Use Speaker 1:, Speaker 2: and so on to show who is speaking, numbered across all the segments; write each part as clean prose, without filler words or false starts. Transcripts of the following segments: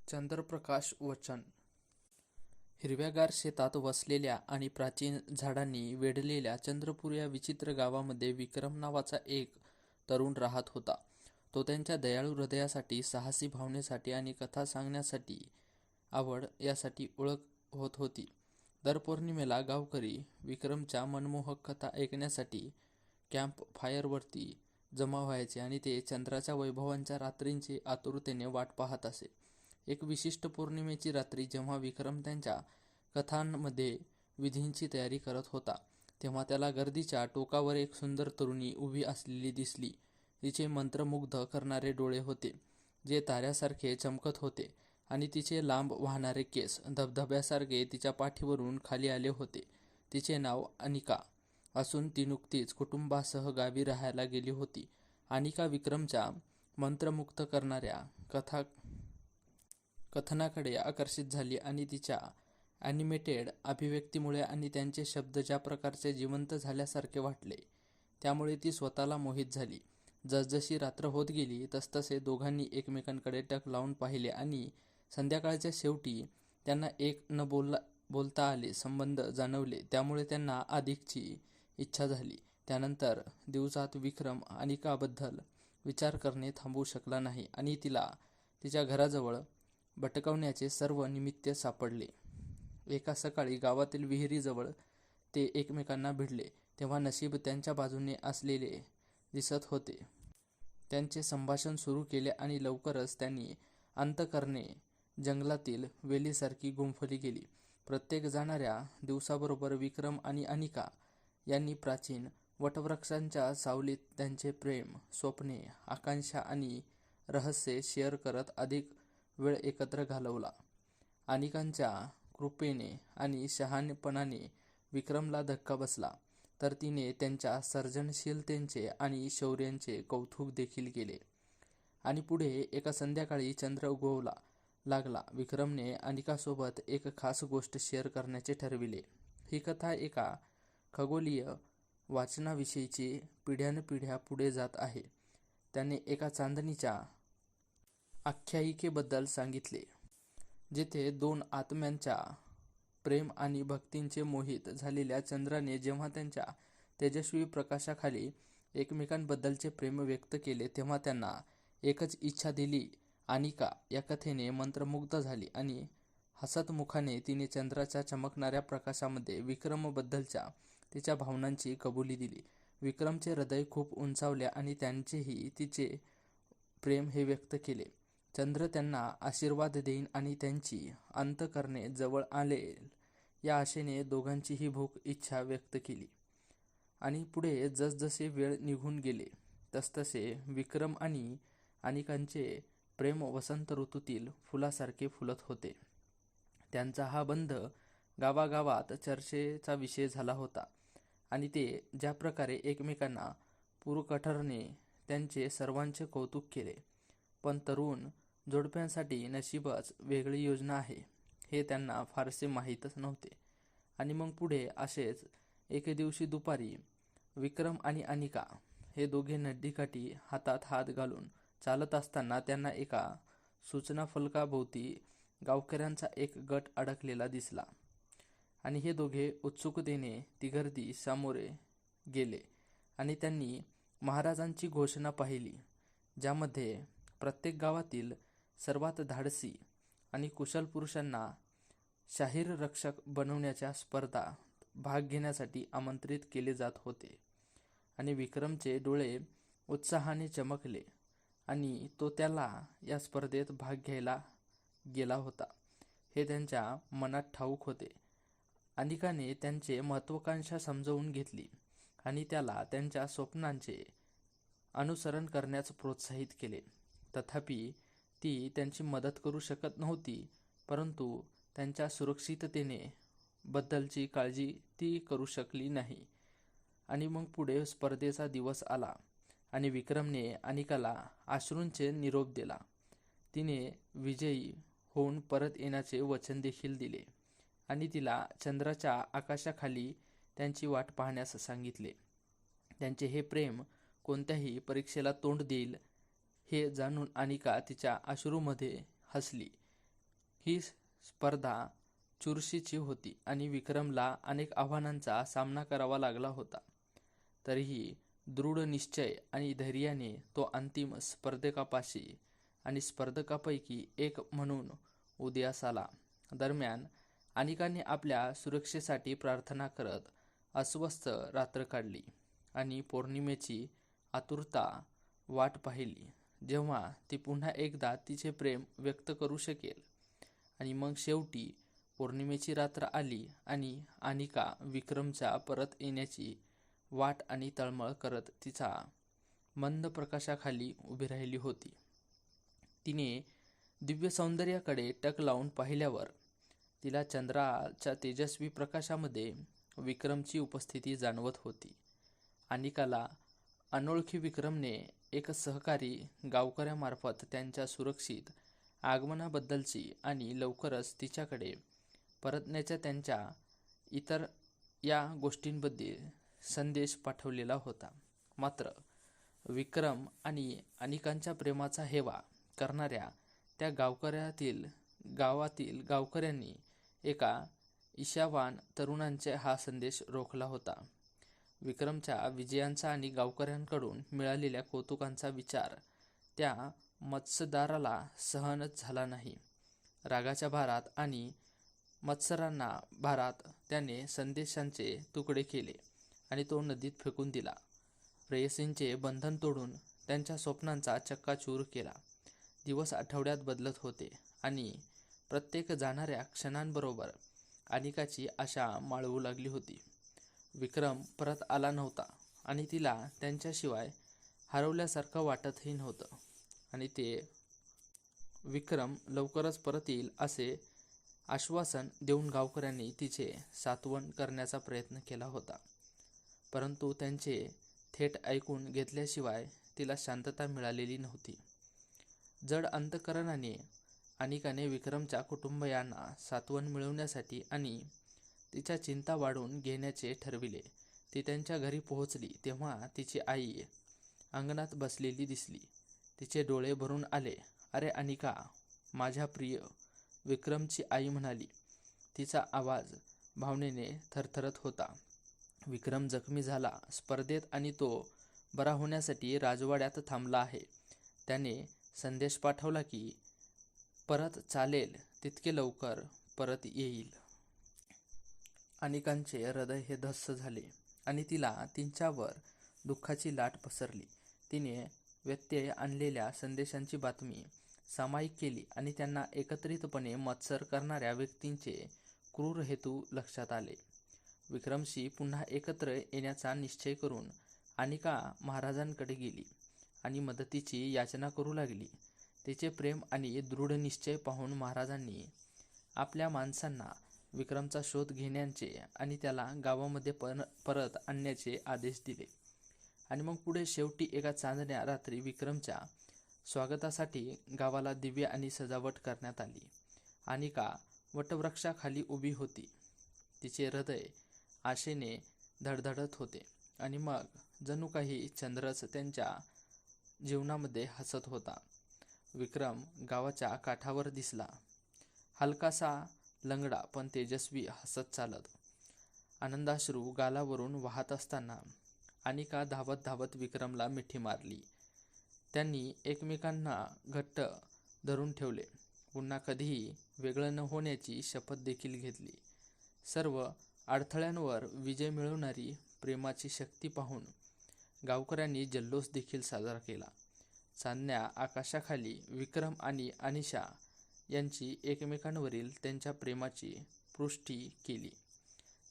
Speaker 1: चंद्रप्रकाश वचन. हिरव्यागार शेतात वसलेल्या आणि प्राचीन झाडांनी वेढलेल्या चंद्रपूर या विचित्र गावामध्ये विक्रम नावाचा एक तरुण राहत होता. तो त्यांच्या दयाळू हृदयासाठी, साहसी भावनेसाठी आणि कथा सांगण्यासाठी आवड यासाठी ओळख होत होती. दर पौर्णिमेला गावकरी विक्रमच्या मनमोहक कथा ऐकण्यासाठी कॅम्प फायरवरती जमा व्हायचे आणि ते चंद्राच्या वैभवांच्या रात्रींची आतुरतेने वाट पाहत असे. एक विशिष्ट पौर्णिमेची रात्री जेव्हा विक्रम त्यांच्या कथांमध्ये विधींची तयारी करत होता, तेव्हा त्याला गर्दीच्या टोकावर एक सुंदर तरुणी उभी असलेली दिसली. तिचे मंत्रमुग्ध करणारे डोळे होते, जे ताऱ्यासारखे चमकत होते, आणि तिचे लांब वाहणारे केस धबधब्यासारखे तिच्या पाठीवरून खाली आले होते. तिचे नाव अनिका असून ती नुकतीच कुटुंबासह गावी राहायला गेली होती. अनिका विक्रमच्या मंत्रमुग्ध करणाऱ्या कथनाकडे आकर्षित झाली आणि तिच्या ॲनिमेटेड अभिव्यक्तीमुळे आणि त्यांचे शब्द ज्या प्रकारचे जिवंत झाल्यासारखे वाटले, त्यामुळे ती स्वतःला मोहित झाली. जसजशी रात्र होत गेली तसतसे दोघांनी एकमेकांकडे टक लावून पाहिले आणि संध्याकाळच्या शेवटी त्यांना एक न बोलता आले संबंध जाणवले. त्यामुळे त्यांना अधिकची इच्छा झाली. त्यानंतर दिवसात विक्रम अनिकाबद्दल विचार करणे थांबवू शकला नाही आणि तिला तिच्या घराजवळ भटकवण्याचे सर्व निमित्त सापडले. एका सकाळी गावातील विहिरीजवळ ते एकमेकांना भिडले, तेव्हा नशीब त्यांच्या बाजूने असलेले दिसत होते. त्यांचे संभाषण सुरू केले आणि लवकरच त्यांनी अंतःकरणे जंगलातील वेलीसारखी गुंफली गेली. प्रत्येक जाणाऱ्या दिवसाबरोबर विक्रम आणि अनिका यांनी प्राचीन वटवृक्षांच्या सावलीत त्यांचे प्रेम, स्वप्ने, आकांक्षा आणि रहस्ये शेअर करत अधिक वेळ एकत्र घालवला. अनिकांच्या कृपेने आणि शहाणपणाने विक्रमला धक्का बसला, तर तिने त्यांच्या सर्जनशीलतेचे आणि शौर्याचे कौतुक देखील केले. आणि पुढे एका संध्याकाळी चंद्र उगवू लागला. विक्रमने अनिकासोबत एक खास गोष्ट शेअर करण्याचे ठरविले. ही कथा एका खगोलीय वाचनाविषयीची पिढ्यानपिढ्या पुढे जात आहे. त्याने एका चांदणीच्या आख्यायिकेबद्दल सांगितले, जिथे दोन आत्म्यांच्या प्रेम आणि भक्तीचे मोहित झालेल्या चंद्राने जेव्हा त्यांच्या तेजस्वी प्रकाशाखाली एकमेकांबद्दलचे प्रेम व्यक्त केले, तेव्हा त्यांना एकच इच्छा दिली. अनिका या कथेने मंत्रमुग्ध झाली आणि हसतमुखाने तिने चंद्राच्या चमकणाऱ्या प्रकाशामध्ये विक्रमबद्दलच्या तिच्या भावनांची कबुली दिली. विक्रमचे हृदय खूप उंचावले आणि त्यांचेही तिचे प्रेम हे व्यक्त केले. चंद्र त्यांना आशीर्वाद देईन आणि त्यांची अंतःकरणे जवळ आणेल या आशेने दोघांचीही भूक इच्छा व्यक्त केली. आणि पुढे जसजसे वेळ निघून गेले तसतसे विक्रम आणि अनिकांचे प्रेम वसंत ऋतूतील फुलासारखे फुलत होते. त्यांचा हा बंध गावागावात चर्चेचा विषय झाला होता आणि ते ज्या प्रकारे एकमेकांना पुरकठरने त्यांचे सर्वांचे कौतुक केले. पण तरुण जोडप्यांसाठी नशीबच वेगळी योजना आहे हे त्यांना फारसे माहीतच नव्हते. आणि मग पुढे असेच एके दिवशी दुपारी विक्रम आणि अनिका हे दोघे नदीकाठी हातात हात घालून चालत असताना त्यांना एका सूचनाफलकाभोवती गावकऱ्यांचा एक गट अडकलेला दिसला. आणि हे दोघे उत्सुकतेने ती गर्दी सामोरे गेले आणि त्यांनी महाराजांची घोषणा पाहिली, ज्यामध्ये प्रत्येक गावातील सर्वात धाडसी आणि कुशल पुरुषांना शाहीर रक्षक बनवण्याच्या स्पर्धात भाग घेण्यासाठी आमंत्रित केले जात होते. आणि विक्रमचे डोळे उत्साहाने चमकले आणि तो त्याला या स्पर्धेत भाग घ्यायला गेला होता हे त्यांच्या मनात ठाऊक होते. अनिकाने त्यांची महत्त्वाकांक्षा समजून घेतली आणि त्याला त्यांच्या स्वप्नांचे अनुसरण करण्यास प्रोत्साहित केले. तथापि ती त्यांची मदत करू शकत नव्हती, परंतु त्यांच्या सुरक्षिततेने बद्दलची काळजी ती करू शकली नाही. आणि मग पुढे स्पर्धेचा दिवस आला आणि विक्रमने अनिकाला अश्रूंचे निरोप दिला. तिने विजयी होऊन परत येण्याचे वचन देखील दिले आणि तिला चंद्राच्या आकाशाखाली त्यांची वाट पाहण्यास सांगितले. त्यांचे हे प्रेम कोणत्याही परीक्षेला तोंड देईल हे जाणून अनिका तिच्या अश्रूमध्ये हसली ही स्पर्धा चुरशीची होती आणि विक्रमला अनेक आव्हानांचा सामना करावा लागला होता. तरीही दृढ निश्चय आणि धैर्याने तो अंतिम स्पर्धकापाशी आणि स्पर्धकापैकी एक म्हणून उदयास आला. दरम्यान अनिकाने आपल्या सुरक्षेसाठी प्रार्थना करत अस्वस्थ रात्र काढली आणि पौर्णिमेची आतुरता वाट पाहिली, जेव्हा ती पुन्हा एकदा तिचे प्रेम व्यक्त करू शकेल. आणि मग शेवटी पौर्णिमेची रात्र आली आणि अनिका विक्रमच्या परत येण्याची वाट आणि तळमळ करत तिचा मंद प्रकाशाखाली उभी राहिली होती. तिने दिव्य सौंदर्याकडे टक लावून पाहिल्यावर तिला चंद्राच्या तेजस्वी प्रकाशामध्ये विक्रमची उपस्थिती जाणवत होती. अनिकाला अनोळखी विक्रमने एक सहकारी गावकऱ्यामार्फत त्यांच्या सुरक्षित आगमनाबद्दलची आणि लवकरच तिच्याकडे परतण्याच्या त्यांच्या इतर या गोष्टींबद्दल संदेश पाठवलेला होता. मात्र विक्रम आणि अनिकांच्या प्रेमाचा हेवा करणाऱ्या त्या गावातील गावकऱ्यांनी एका ईर्ष्यावान तरुणाचे हा संदेश रोखला होता. विक्रमच्या विजयांचा आणि गावकऱ्यांकडून मिळालेल्या कौतुकांचा विचार त्या मत्स्यदाराला सहनच झाला नाही. रागाच्या भारात आणि मत्सरांना भारात त्याने संदेशांचे तुकडे केले आणि तो नदीत फेकून दिला. प्रेयसींचे बंधन तोडून त्यांच्या स्वप्नांचा चक्काचूर केला. दिवस आठवड्यात बदलत होते आणि प्रत्येक जाणाऱ्या क्षणांबरोबर अनिकाची आशा माळवू लागली होती. विक्रम परत आला नव्हता आणि तिला त्यांच्याशिवाय हरवल्यासारखं वाटतही नव्हतं. आणि ते विक्रम लवकरच परत येईल असे आश्वासन देऊन गावकऱ्यांनी तिचे सांत्वन करण्याचा प्रयत्न केला होता. परंतु त्यांचे थेट ऐकून घेतल्याशिवाय तिला शांतता मिळालेली नव्हती. जड अंतकरणाने अनिकाने विक्रमच्या कुटुंबियांना सांत्वन मिळवण्यासाठी आणि तिच्या चिंता वाढून घेण्याचे ठरविले. ती त्यांच्या घरी पोहोचली तेव्हा तिची आई अंगणात बसलेली दिसली. तिचे डोळे भरून आले. "अरे अनिका, माझ्या प्रिय," विक्रमची आई म्हणाली. तिचा आवाज भावनेने थरथरत होता. "विक्रम जखमी झाला स्पर्धेत आणि तो बरा होण्यासाठी राजवाड्यात थांबला आहे. त्याने संदेश पाठवला की परत चालेल तितके लवकर परत येईल." अनिकांचे हृदय हे धस्स झाले आणि तिला तिच्यावर दुःखाची लाट पसरली. तिने व्यत्यय आणलेल्या संदेशांची बातमी सामायिक केली आणि त्यांना एकत्रितपणे मत्सर करणाऱ्या व्यक्तींचे क्रूर हेतू लक्षात आले. विक्रमशी पुन्हा एकत्र येण्याचा निश्चय करून अनिका महाराजांकडे गेली आणि मदतीची याचना करू लागली. तिचे प्रेम आणि दृढ निश्चय पाहून महाराजांनी आपल्या माणसांना विक्रमचा शोध घेण्याचे आणि त्याला गावामध्ये परत आणण्याचे आदेश दिले. आणि मग पुढे शेवटी एका चांदण्या रात्री विक्रमच्या स्वागतासाठी गावाला दिवे आणि सजावट करण्यात आली. अनिका वटवृक्षाखाली उभी होती. तिचे हृदय आशेने धडधडत होते आणि मग जणू काही चंद्रच त्यांच्या जीवनामध्ये हसत होता. विक्रम गावाच्या काठावर दिसला. हलकासा, लंगडा पण तेजस्वी हसत चालत. आनंदाश्रू गालावरून वाहत असताना अनिका धावत धावत विक्रमला मिठी मारली. त्यांनी एकमेकांना घट्ट धरून ठेवले. पुन्हा कधीही वेगळं न होण्याची शपथ देखील घेतली. सर्व अडथळ्यांवर विजय मिळवणारी प्रेमाची शक्ती पाहून गावकऱ्यांनी जल्लोष देखील साजरा केला. चांदण्या आकाशाखाली विक्रम आणि अनिशा यांची एकमेकांवरील त्यांच्या प्रेमाची पुष्टी केली.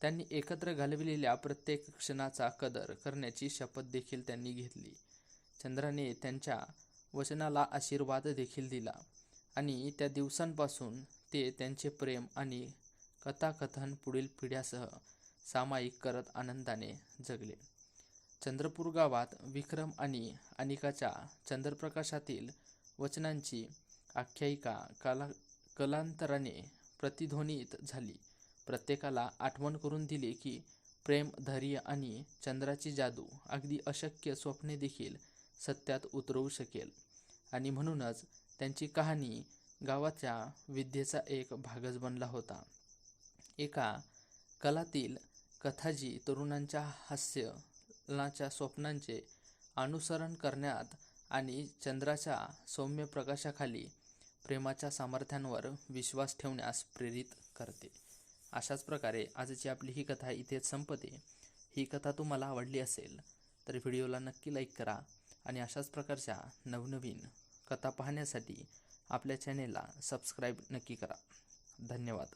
Speaker 1: त्यांनी एकत्र घालविलेल्या प्रत्येक क्षणाचा कदर करण्याची शपथ देखील त्यांनी घेतली. चंद्राने त्यांच्या वचनाला आशीर्वाद देखील दिला आणि त्या दिवसांपासून ते त्यांचे प्रेम आणि कथाकथन पुढील पिढ्यासह सामायिक करत आनंदाने जगले. चंद्रपूर गावात विक्रम आणि अनिकाच्या चंद्रप्रकाशातील वचनांची आख्यायिका कालांतराने प्रतिध्वनित झाली. प्रत्येकाला आठवण करून दिली की प्रेम, धैर्य आणि चंद्राची जादू अगदी अशक्य स्वप्ने देखील सत्यात उतरवू शकेल. आणि म्हणूनच त्यांची कहाणी गावाच्या विद्येचा एक भागच बनला होता. एका कालातील कथाजी तरुणांच्या हास्याच्या स्वप्नांचे अनुसरण करण्यात आणि चंद्राच्या सौम्य प्रकाशाखाली प्रेमाच्या सामर्थ्यांवर विश्वास ठेवण्यास प्रेरित करते. अशाच प्रकारे आजची आपली ही कथा इथेच संपते. ही कथा तुम्हाला आवडली असेल तर व्हिडिओला नक्की लाईक करा आणि अशाच प्रकारच्या नवनवीन कथा पाहण्यासाठी आपल्या चॅनेलला सबस्क्राईब नक्की करा. धन्यवाद.